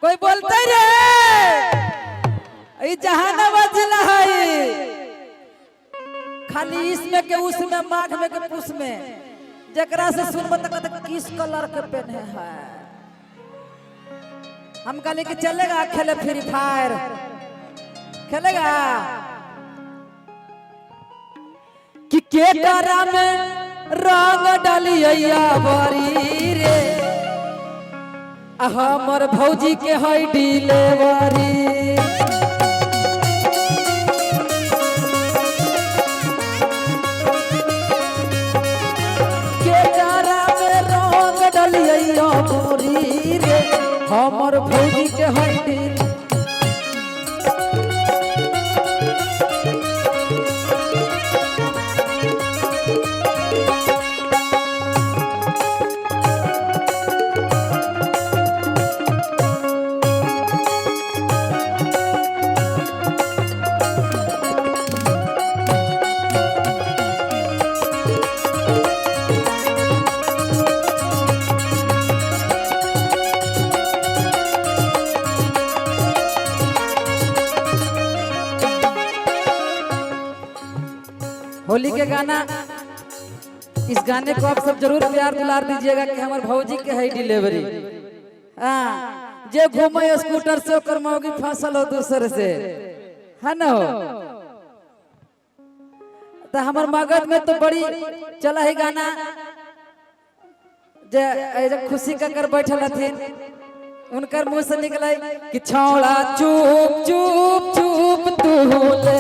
कोई बोलते रे जहानाबाद जिला है खाली इसमें के उसमें माघ में के पुष में जकरा से सुनब तक किस कलर के पहने है। हम कहले कि चलेगा खेले फ्री फायर खेलेगा कि के करा में रंग डालिया बरी रे हमर भौजी के है डिलीवरी हमर भौजी के हड्डी होली के गाना इस गाने को आप सब जरूर प्यार दुलार दीजिएगा कि हमारे भौजी के है डिलीवरी। जे घूमे स्कूटर से ओकर मौगी फसल हो दूसरे से है ना हो तो हमार मगध में तो बड़ी चला है गाना जे खुशी का कर बैठल हथिन उनकर मुंह से निकला कि छौड़ा चुप चुप चुप तू ले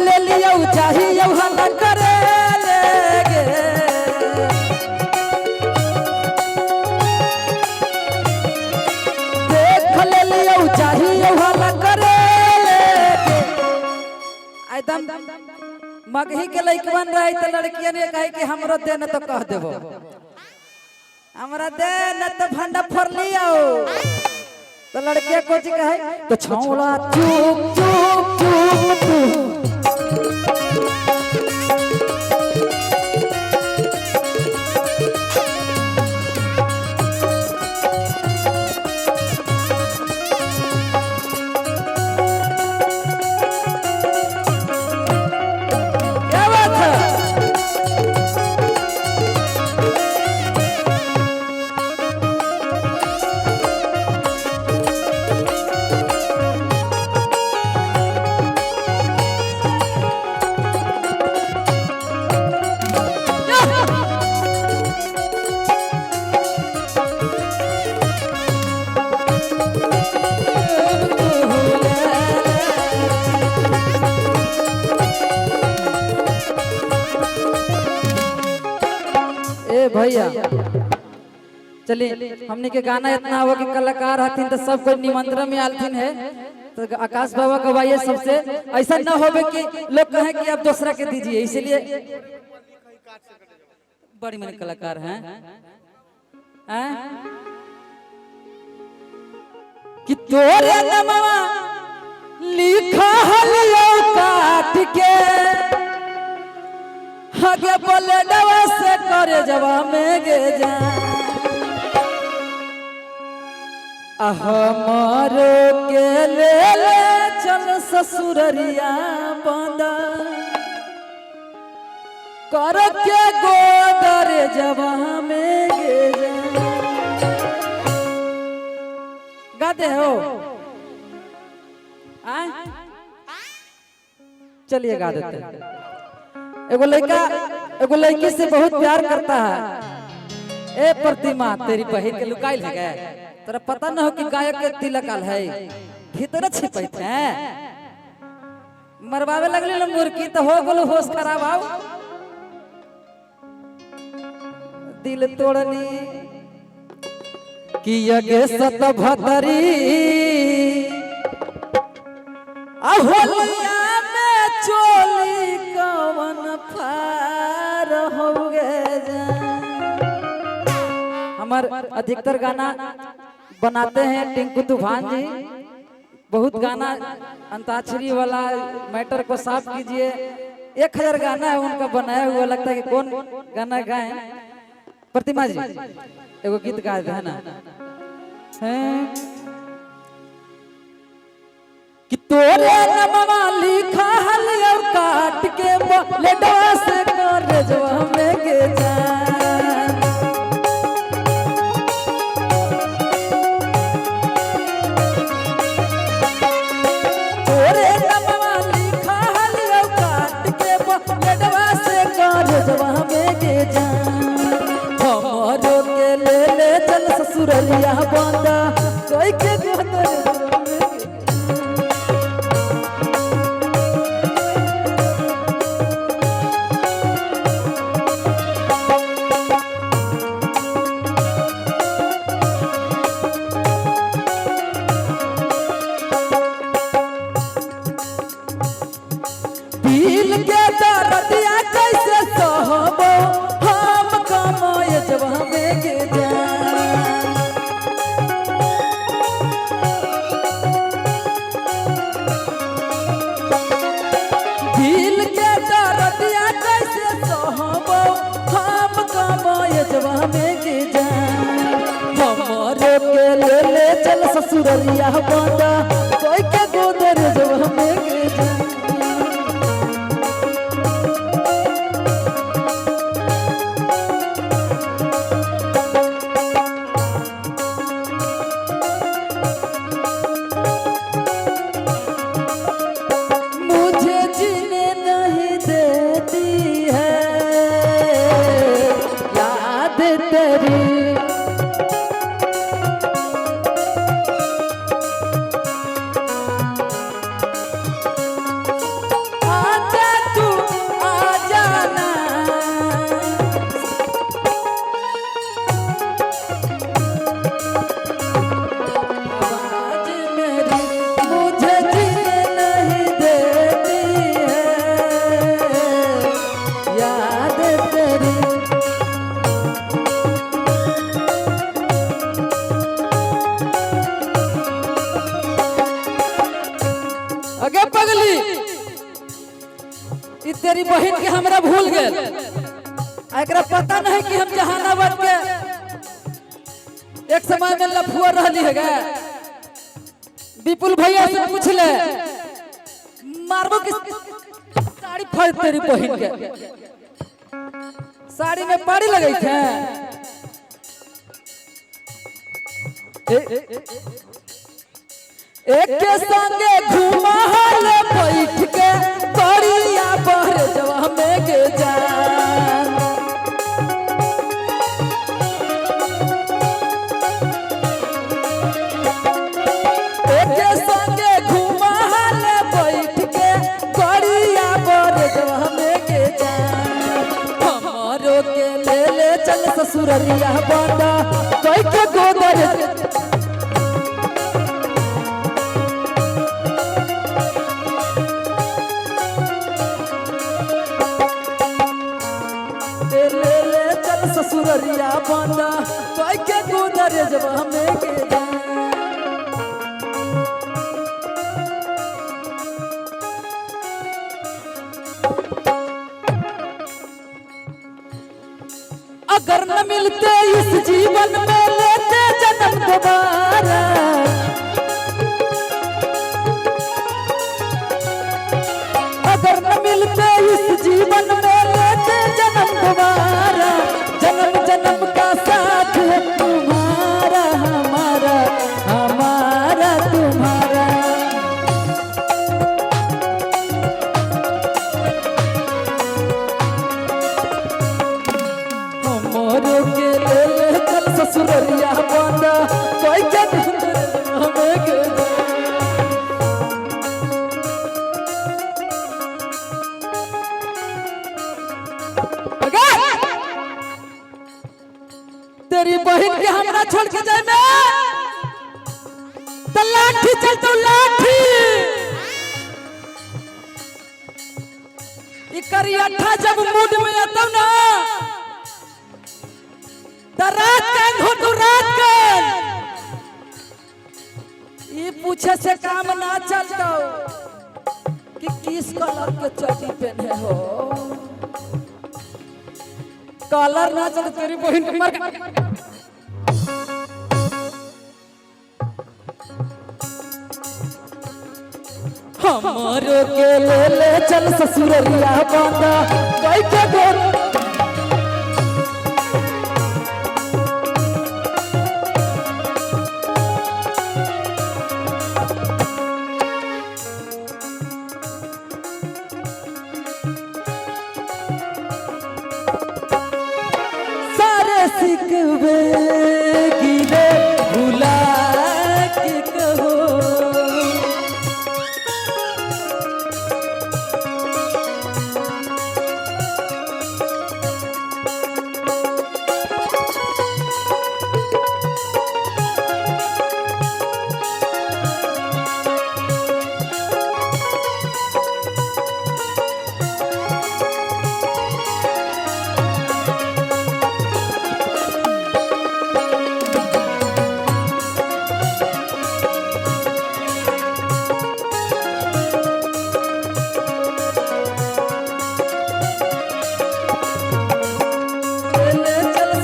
ले लियो चाहिए हल्ला करे लेगे देख ले लियो चाहिए हल्ला करे लेगे एकदम मगही के लइक बन रही तो लड़कियन ने कहे कि हमरो दे न तो कह देबो हमरा दे न तो भंडा फोड़ लियो तो लड़के को जी कहे तो छौड़ा चुप चुप चुप तू भैया चलिए हमने के गाना इतना हुआ कि कलाकार हथिन तो सब कोई निमंत्रण में आलथिन है तो आकाश बाबा गवाइए सबसे ऐसा ना होवे कि लोग कहें कि आप दूसरा के दीजिए इसलिए बड़ी मन कलाकार हैं कि तोरे नमवा लिखा हलियो काट के आगे बोले डवा से करे जवा में गे जा हमारो के ले ले चल ससुररिया बंदा कर के गोदर जवा में गे जा गाते हो चलिए गा देते हैं। एगो लड़की से बहुत प्यार करता है। ए प्रतिमा तेरी बहन के लुकाइल है गए तोरा पता न हो कि गायक के तिलक आल है भीतर छिपैत है मरवावे लगली न मुर्गी तो हो गेलो होश खराब आओ दिल तोड़नी कि यगे सत भतरी होलिया में चोली कवन फार हो गए। हमार अधिकतर गाना बनाते हैं टिंकू तूफान जी, बहुत गाना अंताक्षरी वाला मैटर को साफ कीजिए 1000 गाना है उनका बनाया हुआ, लगता है कि कौन गाना गाए। प्रतिमा जी एगो गीत गा दे है ना, हैं कि तोरे नमवा लिखा हल और काट के लेडवा से कर जवा में के जान। तोरे नमवा लिखा हल और काट के लेडवा से कर जवा में के जान। हमरो के ले चल ससुरलिया बांधा कोई के गोदर ससुरलिया बांधा कोई के गोदर जवा में के जान। मुझे जीने नहीं देती है याद तेरी, अगे पगली तेरी बहन के हमरा भूल गए। एकरा पता नहीं कि हम जहानाबाद के एक समय में लफुआ रहली है गे। विपुल भैया से पूछ ले, मारबो की साड़ी फाड़ तेरी बहन के। साड़ी में पाड़ी लगे थे। एक के संगे घुमा हाल बैठ के बड़िया बहर जवा में के जान। एक के संगे घुमा हाल बैठ के बड़िया बहर जवा में के जान। हमारो के ले चल ससुरलिया बांधा कोई के गोदर ससुरलिया बांधा कोई के गोदर जवा में के जान। अगर न मिलते इस जीवन में लेते जन्म दोबारा, अगर न मिलते इस जीवन में लेते जन्म दोबारा। जन्म जन्म का साथ है तुम्हारा हमारा, हमारा तुम्हारा। हमारे के ले चल ससुरलिया बांधा कोई के हमें के तेरी बहन के हमरा छोड़ के जाए मैं तो लाठी चल तो लाठी। करियठा जब मूड में आता ना तो रात कान हो तो रात कान। ये पूछे से काम ना चलता कि कि किस कलर के चड्डी पहने हो। कलर ना चल तेरी बहन के मार हमारो के ले चल ससुररिया बांधा कोई के गोर सिकवे गिले भुला के कहो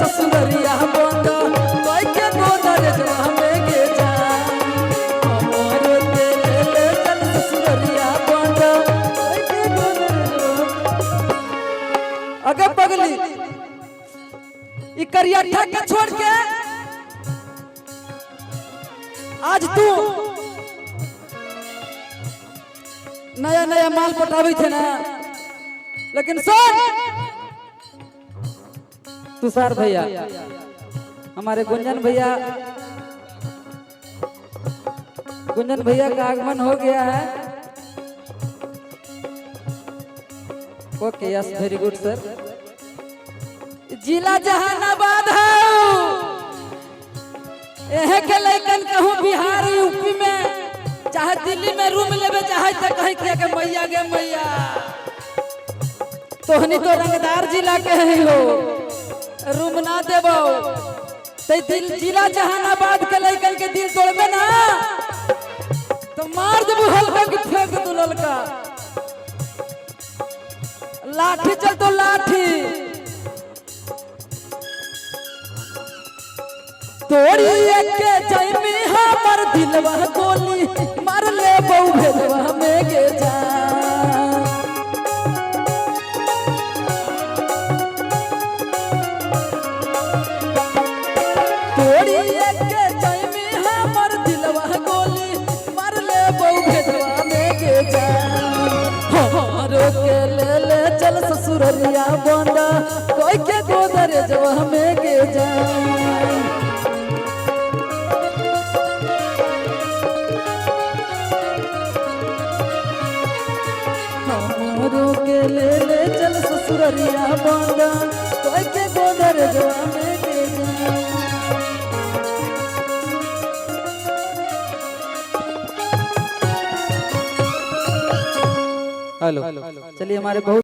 ससुररिया बांधा कोई के गोदर जवा में गे जा हमारो के ले चल ससुररिया बांधा कोई के गोदर जवा। अगे पगली ई करिया के छोड़ के आज तू नया नया माल पटावे थे ना, लेकिन सुन तुषार भैया हमारे गुंजन भैया का आगमन हो गया है। Okay yes very good sir. जिला जहानाबाद है के लइकन कहूँ बिहार यूपी में चाहे दिल्ली में रूम लेवे चाहे तो कहीं के मैया गे मैया तोहनी तो रंगदार जिला के हो रूम ना देबो ते दिल जिला जहानाबाद के लइकन के दिल तोड़बे ना तो मार देबो हल्का की फेंक दो ललका लाठी चल तो लाठी तोड़ी के जइमी हमर दिलवा गोली मार ले बहु भेदवा में गे जा के ले चल ससुररिया बांधा कोई के गोदर जवा में गे जा हमारो के ले चल ससुररिया बांधा कोई के गोदर जवा में गे जा। हेलो चलिए हमारे बहुत